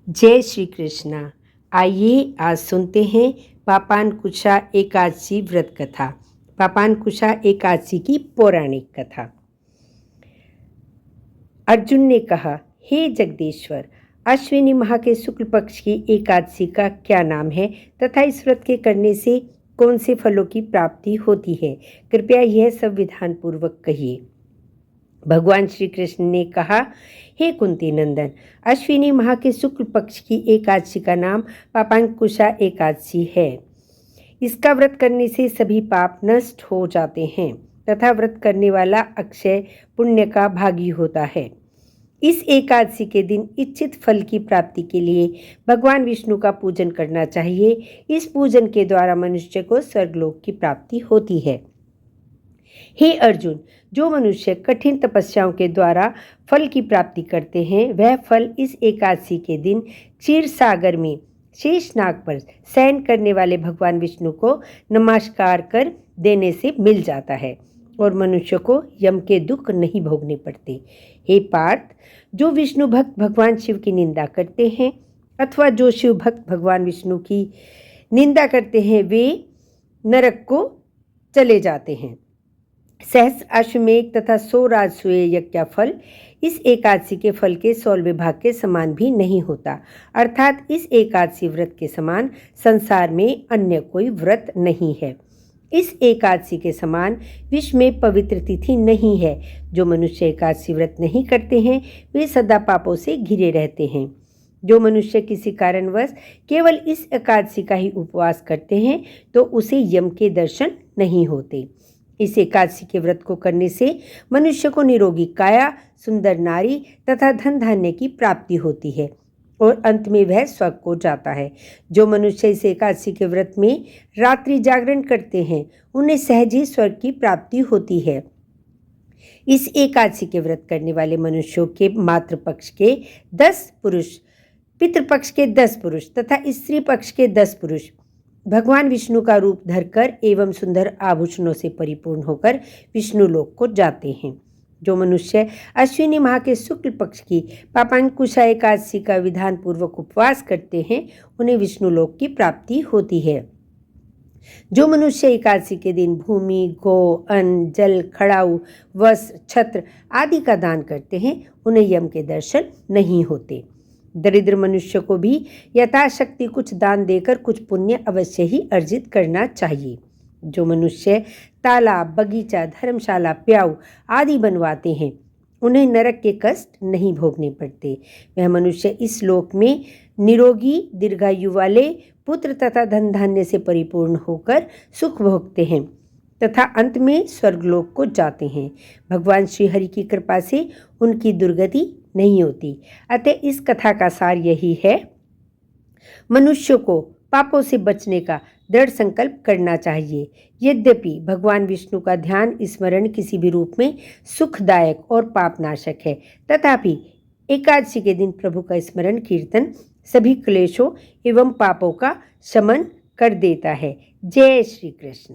जय श्री कृष्णा। आइए आज सुनते हैं पापानकुशा एकादशी व्रत कथा। पापानकुशा एकादशी की पौराणिक कथा। अर्जुन ने कहा, हे जगदीश्वर, अश्विनी माह के शुक्ल पक्ष की एकादशी का क्या नाम है तथा इस व्रत के करने से कौन से फलों की प्राप्ति होती है? कृपया यह सब विधान पूर्वक कहिए। भगवान श्री कृष्ण ने कहा, हे कुंती नंदन, अश्विनी माह के शुक्ल पक्ष की एकादशी का नाम पापांकुशा एकादशी है। इसका व्रत करने से सभी पाप नष्ट हो जाते हैं तथा व्रत करने वाला अक्षय पुण्य का भागी होता है। इस एकादशी के दिन इच्छित फल की प्राप्ति के लिए भगवान विष्णु का पूजन करना चाहिए। इस पूजन के द्वारा मनुष्य को स्वर्गलोक की प्राप्ति होती है। हे अर्जुन, जो मनुष्य कठिन तपस्याओं के द्वारा फल की प्राप्ति करते हैं, वह फल इस एकादशी के दिन क्षीर सागर में शेषनाग पर शयन करने वाले भगवान विष्णु को नमस्कार कर देने से मिल जाता है और मनुष्य को यम के दुख नहीं भोगने पड़ते। हे पार्थ, जो विष्णु भक्त भगवान शिव की निंदा करते हैं अथवा जो शिव भक्त भगवान विष्णु की निंदा करते हैं, वे नरक को चले जाते हैं। सहस्र अश्वमेघ तथा 100 राजसूय यज्ञ का फल इस एकादशी के फल के 16वें भाग के समान भी नहीं होता। अर्थात इस एकादशी व्रत के समान संसार में अन्य कोई व्रत नहीं है। इस एकादशी के समान विश्व में पवित्र तिथि नहीं है। जो मनुष्य एकादशी व्रत नहीं करते हैं, वे सदा पापों से घिरे रहते हैं। जो मनुष्य किसी कारणवश केवल इस एकादशी का ही उपवास करते हैं, तो उसे यम के दर्शन नहीं होते। इस एकादशी के व्रत को करने से मनुष्य को निरोगी काया, सुंदर नारी तथा धन धान्य की प्राप्ति होती है और अंत में वह स्वर्ग को जाता है। जो मनुष्य इस एकादशी के व्रत में रात्रि जागरण करते हैं, उन्हें सहज ही स्वर्ग की प्राप्ति होती है। इस एकादशी के व्रत करने वाले मनुष्यों के मातृपक्ष के 10 पुरुष, पितृपक्ष के 10 पुरुष तथा स्त्री पक्ष के 10 पुरुष भगवान विष्णु का रूप धरकर एवं सुंदर आभूषणों से परिपूर्ण होकर विष्णु लोक को जाते हैं। जो मनुष्य अश्विनी माह के शुक्ल पक्ष की पापांकुशा एकादशी का विधान पूर्वक उपवास करते हैं, उन्हें विष्णु लोक की प्राप्ति होती है। जो मनुष्य एकादशी के दिन भूमि, गो, अन्न, जल, खड़ाऊ, वस्त्र, छत्र आदि का दान करते हैं, उन्हें यम के दर्शन नहीं होते। दरिद्र मनुष्य को भी यथाशक्ति कुछ दान देकर कुछ पुण्य अवश्य ही अर्जित करना चाहिए। जो मनुष्य तालाब, बगीचा, धर्मशाला, प्याऊ आदि बनवाते हैं, उन्हें नरक के कष्ट नहीं भोगने पड़ते। वह मनुष्य इस लोक में निरोगी दीर्घायु वाले पुत्र तथा धन धान्य से परिपूर्ण होकर सुख भोगते हैं तथा अंत में स्वर्गलोक को जाते हैं। भगवान श्री हरि की कृपा से उनकी दुर्गति नहीं होती। अतः इस कथा का सार यही है, मनुष्य को पापों से बचने का दृढ़ संकल्प करना चाहिए। यद्यपि भगवान विष्णु का ध्यान स्मरण किसी भी रूप में सुखदायक और पापनाशक है, तथापि एकादशी के दिन प्रभु का स्मरण कीर्तन सभी क्लेशों एवं पापों का शमन कर देता है। जय श्री कृष्ण।